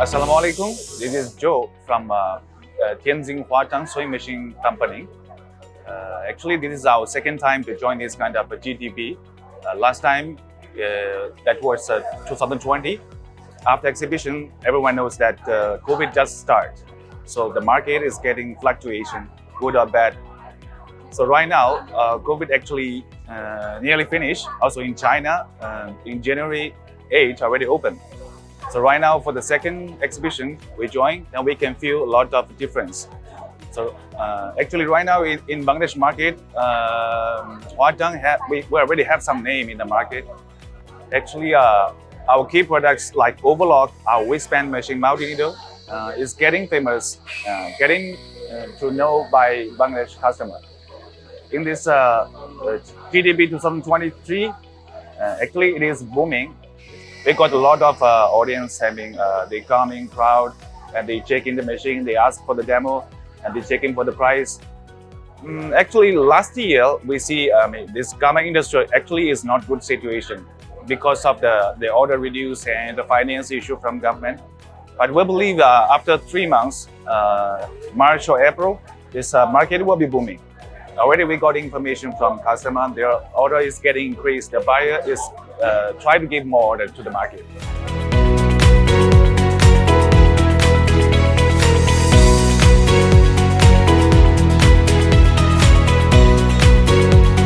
Assalamualaikum. This is Joe from Tianjin Huatang sewing machine company. Actually, this is our second time to join this kind of a GTB. Last time, that was 2020. After exhibition, everyone knows that COVID just started. So the market is getting fluctuation, good or bad. So right now, COVID actually nearly finished. Also in China, in January 8, already open. So right now for the second exhibition we join, and we can feel a lot of difference. So actually right now in Bangladesh market, Huatang we already have some name in the market. Actually, our key products like overlock, our waistband machine multi-needle is getting famous, getting to know by Bangladesh customer. In this GDP 2023, actually it is booming. We got a lot of audience having they coming crowd and they check in the machine, they ask for the demo and they check in for the price. Actually, last year we see this garment industry actually is not good situation because of the order reduce and the finance issue from government. But we believe after 3 months, March or April, this market will be booming. Already we got information from customer, their order is getting increased. The buyer is trying to give more order to the market.